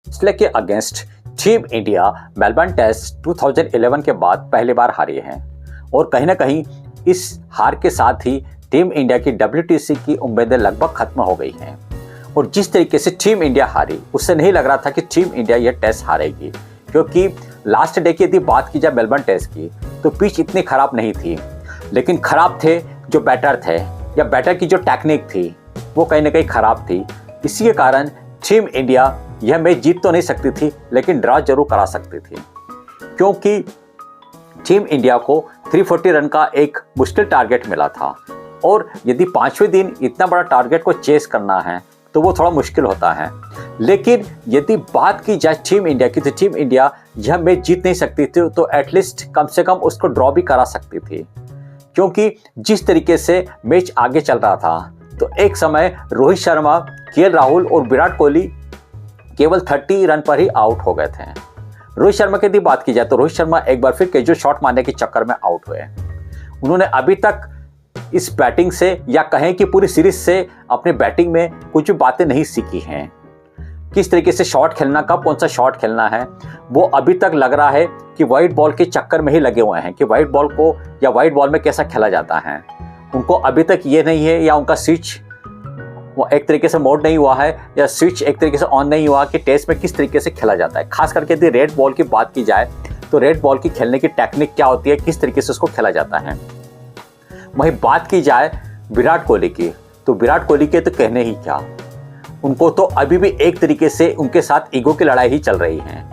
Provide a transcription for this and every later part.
Australia के against team India Melbourne test 2011 के बाद पहली बार हारी है और कहीं ना कहीं इस हार के साथ ही टीम इंडिया की WTC की उम्मीदें लगभग खत्म हो गई हैं। और जिस तरीके से टीम इंडिया हारी उससे नहीं लग रहा था कि टीम इंडिया यह टेस्ट हारेगी, क्योंकि लास्ट डे की यदि बात की जाए मेलबर्न टेस्ट की तो पिच इतनी ख़राब नहीं थी, लेकिन ख़राब थे जो बैटर थे या बैटर की जो टेक्निक थी वो कहीं ना कहीं ख़राब थी। इसी के कारण टीम इंडिया यह मैच जीत तो नहीं सकती थी लेकिन ड्रा जरूर करा सकती थी, क्योंकि टीम इंडिया को 340 रन का एक मुश्किल टारगेट मिला था और यदि 5वें दिन इतना बड़ा टारगेट को चेस करना है तो वो थोड़ा मुश्किल होता है। लेकिन यदि बात की जाए टीम इंडिया की तो टीम इंडिया यह मैच जीत नहीं सकती थी तो एटलीस्ट कम से कम उसको ड्रॉ भी करा सकती थी, क्योंकि जिस तरीके से मैच आगे चल रहा था तो एक समय रोहित शर्मा, KL राहुल और विराट कोहली केवल 30 रन पर ही आउट हो गए थे। रोहित शर्मा की यदि बात की जाए तो रोहित शर्मा एक बार फिर कैजुअल शॉट मारने के चक्कर में आउट हुए। उन्होंने अभी तक इस बैटिंग से या कहें कि पूरी सीरीज से अपने बैटिंग में कुछ भी बातें नहीं सीखी हैं। किस तरीके से शॉट खेलना, कब कौन सा शॉट खेलना है, वो अभी तक लग रहा है कि वाइट बॉल के चक्कर में ही लगे हुए हैं कि वाइट बॉल को या वाइट बॉल में कैसा खेला जाता है। उनको अभी तक ये नहीं है या उनका स्विच वो एक तरीके से मोड नहीं हुआ है या स्विच एक तरीके से ऑन नहीं हुआ कि टेस्ट में किस तरीके से खेला जाता है। खास करके यदि रेड बॉल की बात की जाए तो रेड बॉल की खेलने की टेक्निक क्या होती है, किस तरीके से उसको खेला जाता है। वहीं बात की जाए विराट कोहली की तो विराट कोहली के तो कहने ही क्या, उनको तो अभी भी एक तरीके से उनके साथ ईगो की लड़ाई ही चल रही है,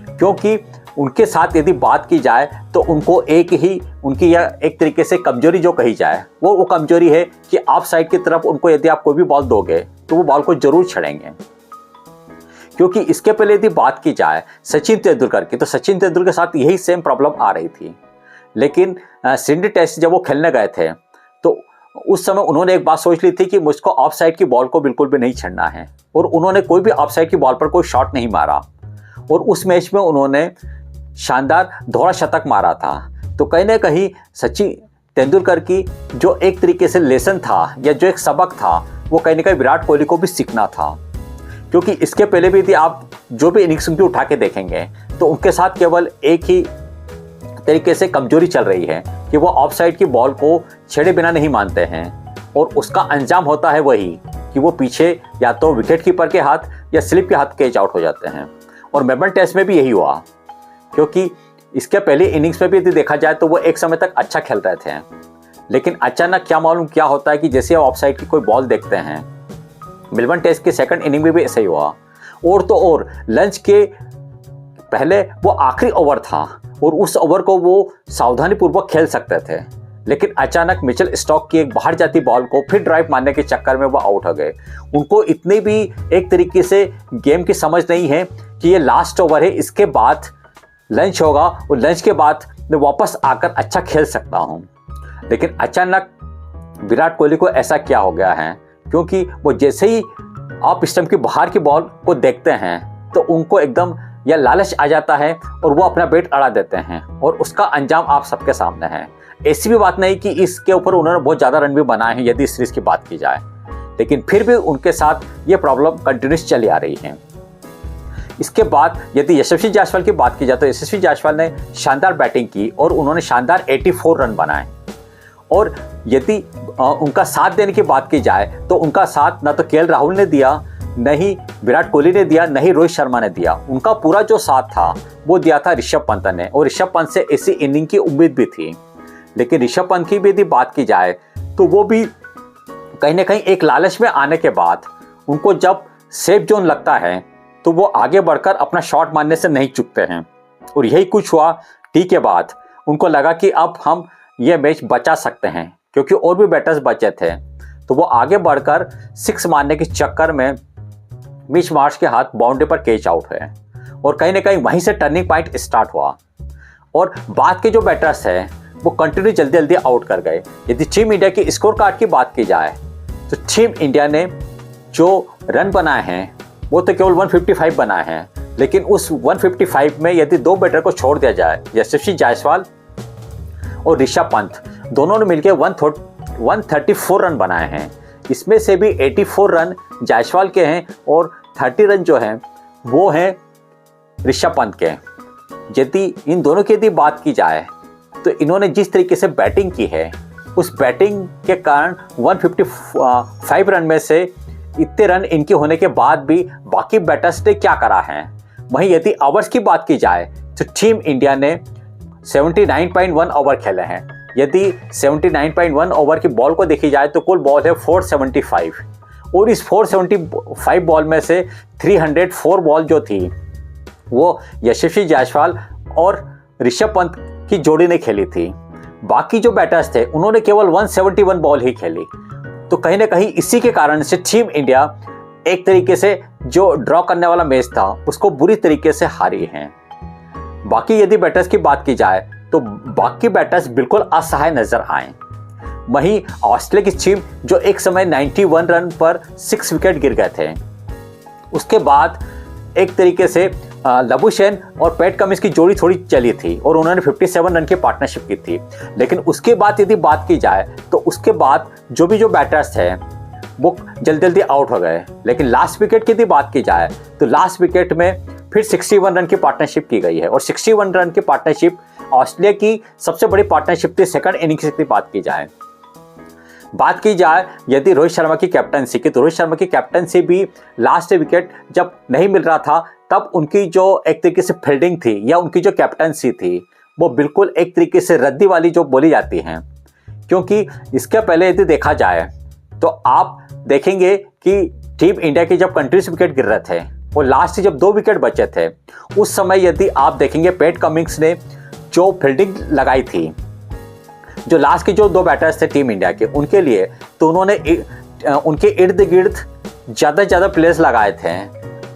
क्योंकि उनके साथ यदि बात की जाए तो उनको एक ही उनकी यह एक तरीके से कमजोरी जो कही जाए वो कमजोरी है कि आप साइड की तरफ उनको यदि आप कोई भी बॉल दोगे तो वो बॉल को जरूर छेड़ेंगे। क्योंकि इसके पहले यदि बात की जाए सचिन तेंदुलकर की तो सचिन तेंदुलकर के साथ यही सेम प्रॉब्लम आ रही थी, लेकिन सिडनी टेस्ट जब वो खेलने गए थे तो उस समय उन्होंने एक बात सोच ली थी कि मुझको ऑफ साइड की बॉल को बिल्कुल भी नहीं छेड़ना है और उन्होंने कोई भी ऑफ साइड की बॉल पर कोई शॉट नहीं मारा और उस मैच में उन्होंने शानदार दोहरा शतक मारा था। तो कहीं ना कहीं सचिन तेंदुलकर की जो एक तरीके से लेसन था या जो एक सबक था वो कहीं ना कहीं विराट कोहली को भी सीखना था, क्योंकि इसके पहले भी यदि आप जो भी इनिंग्स उनकी उठा के देखेंगे तो उनके साथ केवल एक ही तरीके से कमजोरी चल रही है कि वो ऑफ साइड की बॉल को छेड़े बिना नहीं मानते हैं और उसका अंजाम होता है वही कि वो पीछे या तो विकेट कीपर के हाथ या स्लिप के हाथ कैच आउट हो जाते हैं। और मेलबर्न टेस्ट में भी यही हुआ, क्योंकि इसके पहले इनिंग्स में भी यदि देखा जाए तो वो एक समय तक अच्छा खेल रहे थे, लेकिन अचानक क्या मालूम क्या होता है कि जैसे आप ऑफ साइड की कोई बॉल देखते हैं, मेलबर्न टेस्ट के सेकंड इनिंग में भी ऐसा ही हुआ। और तो और लंच के पहले वो आखिरी ओवर था और उस ओवर को वो सावधानी पूर्वक खेल सकते थे, लेकिन अचानक मिचेल स्टॉक की एक बाहर जाती बॉल को फिर ड्राइव मारने के चक्कर में वो आउट हो गए। उनको इतनी भी एक तरीके से गेम की समझ नहीं है कि ये लास्ट ओवर है, इसके बाद लंच होगा और लंच के बाद मैं वापस आकर अच्छा खेल सकता हूँ। लेकिन अचानक विराट कोहली को ऐसा क्या हो गया है, क्योंकि वो जैसे ही ऑफ स्टंप की बाहर की बॉल को देखते हैं तो उनको एकदम या लालच आ जाता है और वो अपना बैट अड़ा देते हैं और उसका अंजाम आप सबके सामने है। ऐसी भी बात नहीं कि इसके ऊपर उन्होंने बहुत ज़्यादा रन भी बनाए हैं यदि सीरीज की बात की जाए, लेकिन फिर भी उनके साथ ये प्रॉब्लम कंटिन्यूस चली आ रही है। इसके बाद यदि यशस्वी जायसवाल की बात की जाए तो यशस्वी जायसवाल ने शानदार बैटिंग की और उन्होंने शानदार 84 रन बनाए। और यदि उनका साथ देने की बात की जाए तो उनका साथ ना तो KL राहुल ने दिया, न ही विराट कोहली ने दिया, न ही रोहित शर्मा ने दिया। उनका पूरा जो साथ था वो दिया था ऋषभ पंत ने, और ऋषभ पंत से ऐसी इनिंग की उम्मीद भी थी। लेकिन ऋषभ पंत की भी यदि बात की जाए तो वो भी कहीं ना कहीं एक लालच में आने के बाद उनको जब सेफ जोन लगता है तो वो आगे बढ़कर अपना शॉट मारने से नहीं चूकते हैं। और यही कुछ हुआ टी के बाद। उनको लगा कि अब हम ये मैच बचा सकते हैं, क्योंकि और भी बैटर्स बचे थे, तो वो आगे बढ़कर 6 मारने के चक्कर में मिच मार्श के हाथ बाउंड्री पर कैच आउट हुए और कहीं ना कहीं वहीं से टर्निंग पॉइंट स्टार्ट हुआ। और बाद के जो बैटर्स हैं वो कंटिन्यू जल्दी जल्दी आउट कर गए। यदि टीम इंडिया की स्कोर कार्ड की बात की जाए तो टीम इंडिया ने जो रन बनाए हैं वो तो केवल 155 बनाए हैं, लेकिन उस 155 में यदि 2 बैटर को छोड़ दिया जाए, यशस्वी जायसवाल और ऋषभ पंत, दोनों ने मिलकर 134 रन बनाए हैं। इसमें से भी 84 रन जायसवाल के हैं और 30 रन जो हैं वो हैं ऋषभ पंत के। यदि इन दोनों की यदि बात की जाए तो इन्होंने जिस तरीके से बैटिंग की है, उस बैटिंग के कारण 155 रन में से इतने रन इनके होने के बाद भी बाकी बैटर्स ने क्या करा है। वहीं यदि ओवर्स की बात की जाए तो टीम इंडिया ने 79.1 ओवर खेले हैं। यदि 79.1 ओवर की बॉल को देखी जाए तो कुल बॉल है 475, और इस 475 बॉल में से 304 बॉल जो थी वो यशस्वी जायसवाल और ऋषभ पंत की जोड़ी ने खेली थी। बाकी जो बैटर्स थे उन्होंने केवल 171 बॉल ही खेली। तो कहीं ना कहीं इसी के कारण से टीम इंडिया एक तरीके से जो ड्रॉ करने वाला मैच था उसको बुरी तरीके से हारी है। बाकी यदि बैटर्स की बात की जाए तो बाकी बैटर्स बिल्कुल असहाय नजर आए। वहीं ऑस्ट्रेलिया की टीम जो एक समय 91 रन पर 6 विकेट गिर गए थे, उसके बाद एक तरीके से लबुशेन और पैट कमिंस की जोड़ी थोड़ी चली थी और उन्होंने 57 रन की पार्टनरशिप की थी। लेकिन उसके बाद यदि बात की जाए तो उसके बाद जो बैटर्स थे वो जल्दी आउट हो गए। लेकिन लास्ट विकेट की यदि बात की जाए तो लास्ट विकेट में फिर 61 रन की पार्टनरशिप की गई है, और 61 रन की पार्टनरशिप ऑस्ट्रेलिया की सबसे बड़ी पार्टनरशिप थी सेकंड इनिंग्स की बात की जाए यदि रोहित शर्मा की कैप्टनसी की, तो रोहित शर्मा की कैप्टनसी भी लास्ट विकेट जब नहीं मिल रहा था तब उनकी जो एक तरीके से फील्डिंग थी या उनकी जो कैप्टनसी थी वो बिल्कुल एक तरीके से रद्दी वाली जो बोली जाती हैं। क्योंकि इसके पहले यदि देखा जाए तो आप देखेंगे कि टीम इंडिया की जब कंट्रीज विकेट गिर रहे थे और लास्ट जब 2 विकेट बचे थे, उस समय यदि आप देखेंगे पैट कमिंस ने जो फील्डिंग लगाई थी, जो लास्ट के जो 2 बैटर्स थे टीम इंडिया के उनके लिए, तो उन्होंने उनके इर्द गिर्द ज़्यादा प्लेयर्स लगाए थे।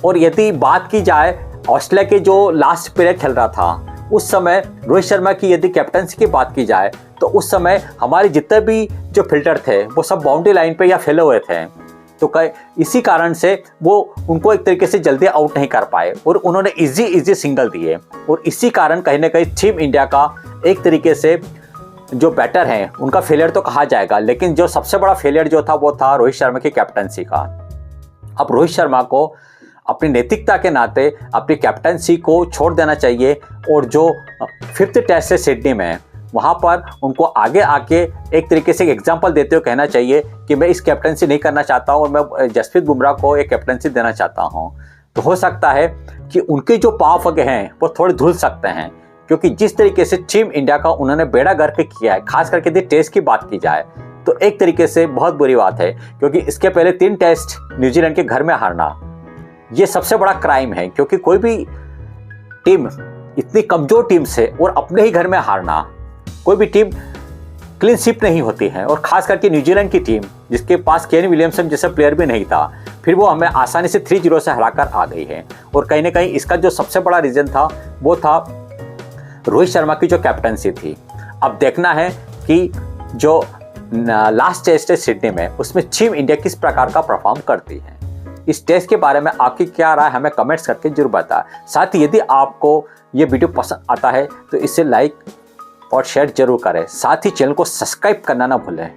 और यदि बात की जाए ऑस्ट्रेलिया के जो लास्ट पीरियड चल रहा था उस समय रोहित शर्मा की यदि कैप्टनसी की बात की जाए तो उस समय हमारे जितने भी जो फिल्टर थे वो सब बाउंड्री लाइन पे या फैले हुए थे। तो इसी कारण से वो उनको एक तरीके से जल्दी आउट नहीं कर पाए और उन्होंने इजी सिंगल दिए, और इसी कारण कहीं ना कहीं टीम इंडिया का एक तरीके से जो बैटर हैं उनका फेलियर तो कहा जाएगा। लेकिन जो सबसे बड़ा फेलियर जो था वो था रोहित शर्मा की कैप्टनसी का। अब रोहित शर्मा को अपनी नैतिकता के नाते अपनी कैप्टनसी को छोड़ देना चाहिए, और जो 5th टेस्ट है सिडनी में वहाँ पर उनको आगे आके एक तरीके से एग्जाम्पल देते हुए कहना चाहिए कि मैं इस कैप्टनसी नहीं करना चाहता हूँ और मैं जसप्रीत बुमराह को एक कैप्टनसी देना चाहता हूँ। तो हो सकता है कि उनके जो पाव हैं वो थोड़े धुल सकते हैं, क्योंकि जिस तरीके से टीम इंडिया का उन्होंने बेड़ा गर्क किया है, खास करके यदि टेस्ट की बात की जाए तो एक तरीके से बहुत बुरी बात है। क्योंकि इसके पहले 3 टेस्ट न्यूजीलैंड के घर में हारना ये सबसे बड़ा क्राइम है, क्योंकि कोई भी टीम इतनी कमजोर टीम से और अपने ही घर में हारना, कोई भी टीम क्लीन स्वीप नहीं होती है। और खास करके न्यूजीलैंड की टीम जिसके पास केन विलियमसन जैसा प्लेयर भी नहीं था, फिर वो हमें आसानी से 3-0 से हराकर आ गई है। और कहीं ना कहीं इसका जो सबसे बड़ा रीजन था वो था रोहित शर्मा की जो कैप्टनसी थी। अब देखना है कि जो लास्ट टेस्ट है सिडनी में उसमें टीम इंडिया किस प्रकार का परफॉर्म करती है। इस टेस्ट के बारे में आपकी क्या राय हमें कमेंट्स करके जरूर बताएं। साथ ही यदि आपको ये वीडियो पसंद आता है तो इसे लाइक और शेयर जरूर करें। साथ ही चैनल को सब्सक्राइब करना ना भूलें।